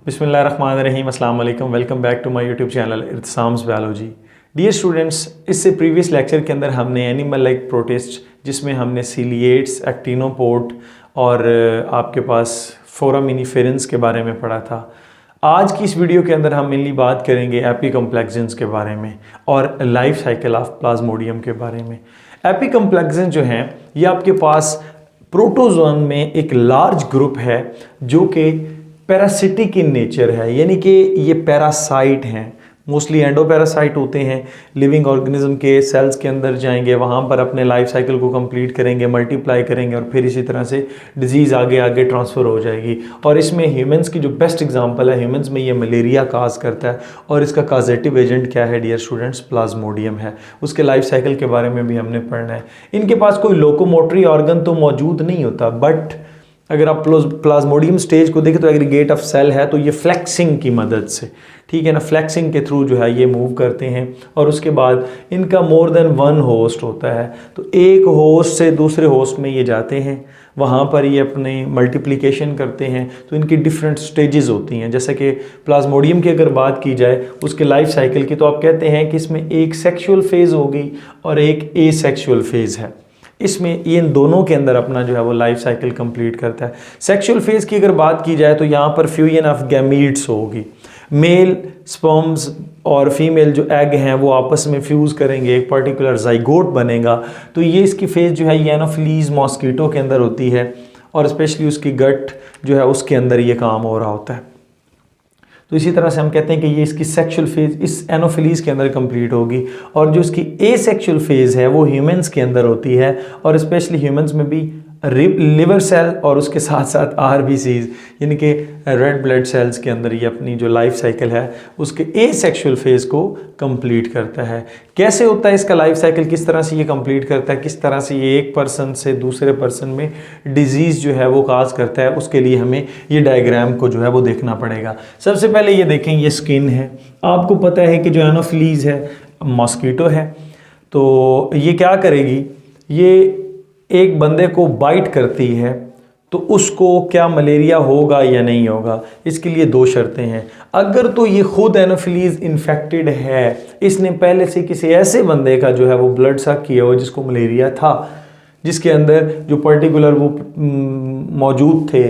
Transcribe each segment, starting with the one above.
बिस्मिल्लाहिर्रहमानिर्रहीम, अस्सलाम वालेकुम। Welcome back to my YouTube channel Irtisam's biology. Dear students, इससे प्रीवियस लेक्चर के अंदर हमने एनिमल लाइक प्रोटिस्ट, जिसमें हमने सीलिएट्स, एक्टिनोपोड और आपके पास फोरामिनिफेरेंस के बारे में पढ़ा था। आज की इस वीडियो के अंदर हम मेनली बात करेंगे एपिकम्प्लेक्सेंस के बारे में और लाइफ साइकिल ऑफ प्लाज्मोडियम के बारे में। एपिकम्प्लेक्सेंस जो हैं ये आपके पास प्रोटोजोन में एक लार्ज ग्रुप है जो कि पैरासिटिक इन नेचर है, यानी कि ये पैरासाइट हैं। मोस्टली एंडोपैरासाइट होते हैं। लिविंग ऑर्गेनिज्म के सेल्स के अंदर जाएंगे, वहाँ पर अपने लाइफ साइकिल को कंप्लीट करेंगे, मल्टीप्लाई करेंगे और फिर इसी तरह से डिजीज़ आगे आगे ट्रांसफ़र हो जाएगी। और इसमें ह्यूमंस की जो बेस्ट एग्जांपल है, ह्यूमंस में ये मलेरिया काज करता है और इसका काजेटिव एजेंट क्या है डियर स्टूडेंट्स? प्लाज्मोडियम है। उसके लाइफ साइकिल के बारे में भी हमने पढ़ना है। इनके पास कोई लोकोमोटरी ऑर्गन तो मौजूद नहीं होता, बट अगर आप प्लाज्मोडियम स्टेज को देखें तो एग्रीगेट ऑफ सेल है, तो ये फ्लेक्सिंग की मदद से, ठीक है ना, फ्लेक्सिंग के थ्रू जो है ये मूव करते हैं। और उसके बाद इनका मोर देन वन होस्ट होता है, तो एक होस्ट से दूसरे होस्ट में ये जाते हैं, वहाँ पर ये अपने मल्टीप्लिकेशन करते हैं। तो इनकी डिफरेंट स्टेजेस होती हैं। जैसे कि प्लाज्मोडियम की अगर बात की जाए उसके लाइफ साइकिल की, तो आप कहते हैं कि इसमें एक सेक्सुअल फेज़ होगी और एक एसेक्सुअल फेज़ है। इसमें ये इन दोनों के अंदर अपना जो है वो लाइफ साइकिल कंप्लीट करता है। सेक्सुअल फेज़ की अगर बात की जाए तो यहाँ पर फ्यूजन ऑफ गैमीट्स होगी। मेल स्पर्म्स और फीमेल जो एग हैं वो आपस में फ्यूज़ करेंगे, एक पर्टिकुलर जाइगोट बनेगा। तो ये इसकी फेज़ जो है ये एनोफिलीज मॉस्कीटो के अंदर होती है और स्पेशली उसकी गट जो है उसके अंदर ये काम हो रहा होता है। तो इसी तरह से हम कहते हैं कि ये इसकी सेक्सुअल फेज़ इस एनोफिलीज के अंदर कंप्लीट होगी। और जो इसकी एसेक्सुअल फेज़ है वो ह्यूमंस के अंदर होती है और स्पेशली ह्यूमंस में भी लिवर सेल और उसके साथ साथ आरबीसीज यानी कि रेड ब्लड सेल्स के अंदर ये अपनी जो लाइफ साइकिल है उसके एसेक्सुअल फेज़ को कंप्लीट करता है। कैसे होता है इसका लाइफ साइकिल, किस तरह से ये कंप्लीट करता है, किस तरह से ये एक पर्सन से दूसरे पर्सन में डिजीज़ जो है वो काज करता है, उसके लिए हमें ये डायग्राम को जो है वो देखना पड़ेगा। सबसे पहले ये देखें, ये स्किन है। आपको पता है कि जो एनोफिलीज है मॉस्कीटो है, तो ये क्या करेगी, ये एक बंदे को बाइट करती है तो उसको क्या मलेरिया होगा या नहीं होगा, इसके लिए दो शर्तें हैं। अगर तो ये खुद एनोफिलीज इन्फेक्टेड है, इसने पहले से किसी ऐसे बंदे का जो है वो ब्लड सक किया हो जिसको मलेरिया था, जिसके अंदर जो पर्टिकुलर वो मौजूद थे,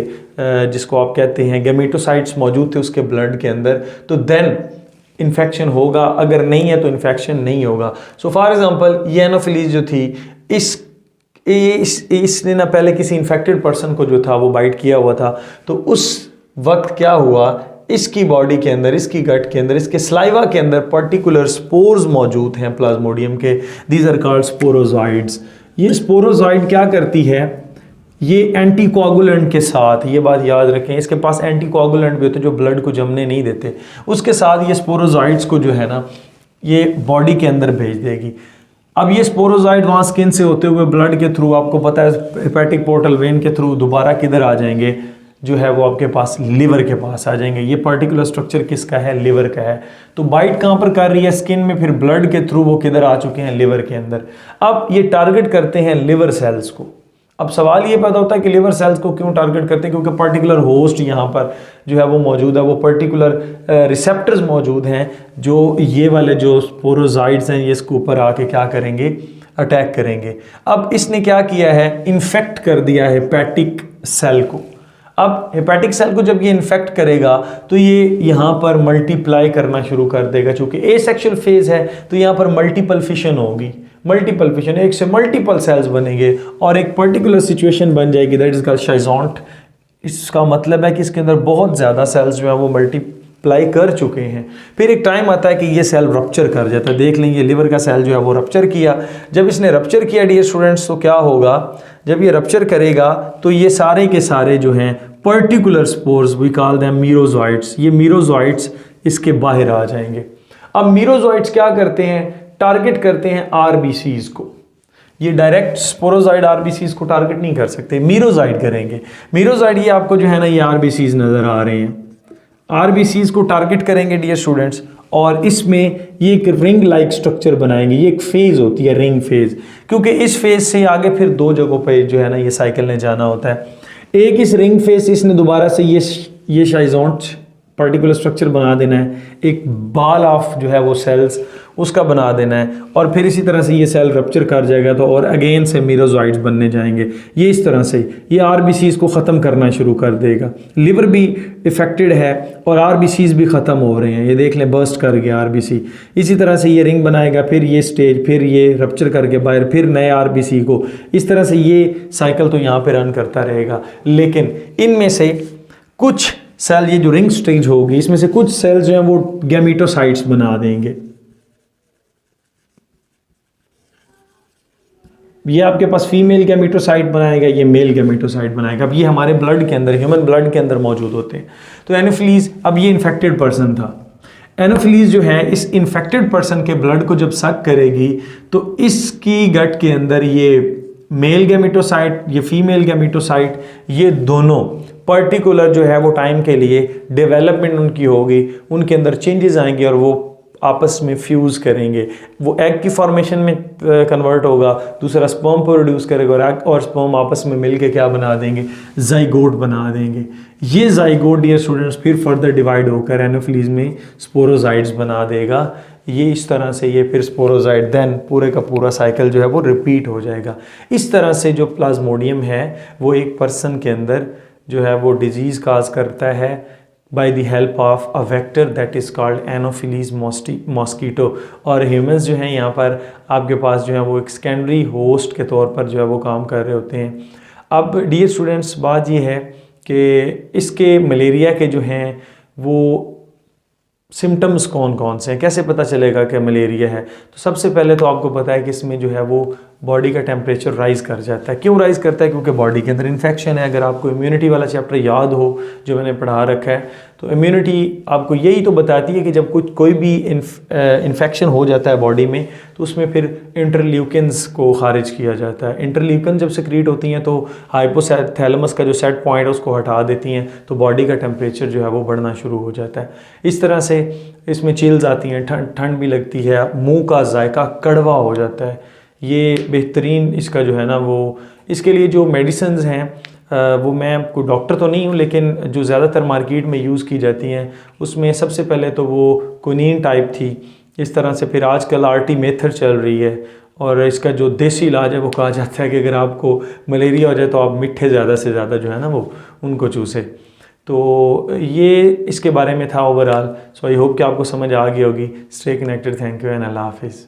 जिसको आप कहते हैं गैमेटोसाइट्स मौजूद थे उसके ब्लड के अंदर, तो देन इन्फेक्शन होगा। अगर नहीं है तो इन्फेक्शन नहीं होगा। सो फॉर एग्जांपल ये एनोफिलीज जो थी इसने ना पहले किसी इन्फेक्टेड पर्सन को जो था वो बाइट किया हुआ था, तो उस वक्त क्या हुआ, इसकी बॉडी के अंदर, इसकी गट के अंदर, इसके स्लाइवा के अंदर पर्टिकुलर स्पोर्स मौजूद हैं प्लाज्मोडियम के। These are called sporozoites. ये स्पोरोजॉइड क्या करती है, ये एंटीकोगुलेंट के साथ, ये बात याद रखें, इसके पास एंटीकोगुलेंट भी होते हैं जो ब्लड को जमने नहीं देते, उसके साथ ये स्पोरोजॉइड्स को जो है ना ये बॉडी के अंदर भेज देगी। अब ये स्पोरोजॉइड वहाँ स्किन से होते हुए ब्लड के थ्रू, आपको पता है हेपेटिक पोर्टल वेन के थ्रू दोबारा किधर आ जाएंगे, जो है वो आपके पास लिवर के पास आ जाएंगे। ये पर्टिकुलर स्ट्रक्चर किसका है, लिवर का है। तो बाइट कहाँ पर कर रही है, स्किन में, फिर ब्लड के थ्रू वो किधर आ चुके हैं, लिवर के अंदर। अब ये टारगेट करते हैं लिवर सेल्स को। अब सवाल ये पैदा होता है कि लिवर सेल्स को क्यों टारगेट करते हैं, क्योंकि पर्टिकुलर होस्ट यहाँ पर जो है वो मौजूद है, वो पर्टिकुलर रिसेप्टर्स मौजूद हैं जो ये वाले जो स्पोरोजॉइड्स हैं ये इसके ऊपर आके क्या करेंगे, अटैक करेंगे। अब इसने क्या किया है, इन्फेक्ट कर दिया है हेपेटिक सेल को। अब हेपेटिक सेल को जब ये इन्फेक्ट करेगा तो ये यहाँ पर मल्टीप्लाई करना शुरू कर देगा। चूंकि एसेक्सुअल फेज है तो यहाँ पर मल्टीपल फिशन होगी, मल्टीपल फिशन, एक से मल्टीपल सेल्स बनेंगे और एक पर्टिकुलर सिचुएशन बन जाएगी, दैट इज कॉल्ड शाइजोंट। इसका मतलब है कि इसके अंदर बहुत ज़्यादा सेल्स जो है वो मल्टीप्लाई कर चुके हैं। फिर एक टाइम आता है कि ये सेल रप्चर कर जाता है। देख लेंगे लिवर का सेल जो है वो रप्चर किया। जब इसने रप्चर किया डियर स्टूडेंट्स, तो क्या होगा, जब ये रप्चर करेगा तो ये सारे के सारे जो हैं particular spores, we call them merozoites, ये मीरोजॉइड्स इसके बाहर आ जाएंगे। अब मीरोजॉइड्स क्या करते हैं, टारगेट करते हैं आरबीसीज को। ये डायरेक्ट स्पोरोजॉइड आरबीसीज को टारगेट नहीं कर सकते, मीरोजॉइड करेंगे। मीरोजॉइड ये आपको जो है ना ये आरबीसीज नजर आ रहे हैं, आरबीसीज को टारगेट करेंगे डियर स्टूडेंट्स, और इसमें ये एक रिंग लाइक स्ट्रक्चर बनाएंगे। ये एक फेज होती है, रिंग फेज, क्योंकि इस फेज से आगे फिर दो जगहों पे जो है ना ये साइकिल ने जाना होता है। एक इस रिंग फेस इसने दोबारा से ये शाइजोंट पर्टिकुलर स्ट्रक्चर बना देना है, एक बाल ऑफ जो है वो सेल्स उसका बना देना है, और फिर इसी तरह से ये सेल रप्चर कर जाएगा तो और अगेन से मीरोजॉइड्स बनने जाएंगे। ये इस तरह से ये आरबीसीज को ख़त्म करना शुरू कर देगा। लिवर भी इफेक्टेड है और आरबीसीज भी ख़त्म हो रहे हैं, ये देख लें बर्स्ट कर गया आरबीसी। इसी तरह से ये रिंग बनाएगा, फिर ये स्टेज, फिर ये रप्चर करके बाहर, फिर नए आरबीसी को, इस तरह से ये साइकिल तो यहाँ पे रन करता रहेगा। लेकिन इनमें से कुछ सेल, ये जो रिंग स्टेज होगी, इसमें से कुछ सेल जो हैं वो गैमेटोसाइट्स बना देंगे। ये आपके पास फीमेल गैमेटोसाइट बनाएगा, ये मेल गैमेटोसाइट बनाएगा। अब ये हमारे ब्लड के अंदर, ह्यूमन ब्लड के अंदर मौजूद होते हैं। तो एनोफिलीज, अब ये इन्फेक्टेड पर्सन था, एनोफिलीज जो है इस इन्फेक्टेड पर्सन के ब्लड को जब सक करेगी तो इसकी गट के अंदर ये मेल गैमेटोसाइट, ये फीमेल गैमेटोसाइट, ये दोनों पर्टिकुलर जो है वो टाइम के लिए डेवलपमेंट उनकी होगी, उनके अंदर चेंजेस आएंगे और वो आपस में फ्यूज़ करेंगे। वो एग की फॉर्मेशन में कन्वर्ट होगा, दूसरा स्पर्म प्रोड्यूस करेगा और एग और स्पर्म आपस में मिलके क्या बना देंगे, जाइगोट बना देंगे। ये जाइगोट डियर स्टूडेंट्स फिर फर्दर डिवाइड होकर एनोफिलीज में स्पोरोजाइट्स बना देगा। ये इस तरह से ये फिर स्पोरोजाइट, देन पूरे का पूरा साइकिल जो है वो रिपीट हो जाएगा। इस तरह से जो प्लाज्मोडियम है वो एक पर्सन के अंदर जो है वो डिजीज़ काज करता है by the help of a vector that is called anopheles mosquito. और ह्यूमंस जो हैं यहाँ पर आपके पास जो है वो एक सेकेंडरी होस्ट के तौर पर जो है वो काम कर रहे होते हैं। अब डियर स्टूडेंट्स बात ये है कि इसके मलेरिया के जो हैं वो सिम्टम्स कौन कौन से हैं, कैसे पता चलेगा कि मलेरिया है। तो सबसे पहले तो आपको पता है कि इसमें जो है वो बॉडी का टेम्परेचर राइज़ कर जाता है। क्यों राइज़ करता है? क्योंकि बॉडी के अंदर इन्फेक्शन है। अगर आपको इम्यूनिटी वाला चैप्टर याद हो जो मैंने पढ़ा रखा है, तो इम्यूनिटी आपको यही तो बताती है कि जब कोई भी इन्फेक्शन हो जाता है बॉडी में तो उसमें फिर इंटरल्यूकिन्स को खारिज किया जाता है। इंटरल्यूकिन जब सिक्रीट होती हैं तो हाइपोथैलेमस का जो सेट पॉइंट है उसको हटा देती हैं, तो बॉडी का टेम्परेचर जो है वो बढ़ना शुरू हो जाता है। इस तरह से इसमें चिल्स आती हैं, ठंड भी लगती है, मुँह का जायका कड़वा हो जाता है। ये बेहतरीन इसका जो है ना वो, इसके लिए जो मेडिसिन्स हैं वो मैं आपको डॉक्टर तो नहीं हूँ, लेकिन जो ज़्यादातर मार्केट में यूज़ की जाती हैं उसमें सबसे पहले तो वो क्विनीन टाइप थी। इस तरह से फिर आजकल आर्टीमेथर चल रही है, और इसका जो देसी इलाज है वो कहा जाता है कि अगर आपको मलेरिया हो जाए तो आप मिठे ज़्यादा से ज़्यादा जो है ना वो उनको चूसे। तो ये इसके बारे में था ओवरऑल। सो आई होप कि आपको समझ आ गई होगी। Stay connected. Thank you and अल्लाह हाफिज़।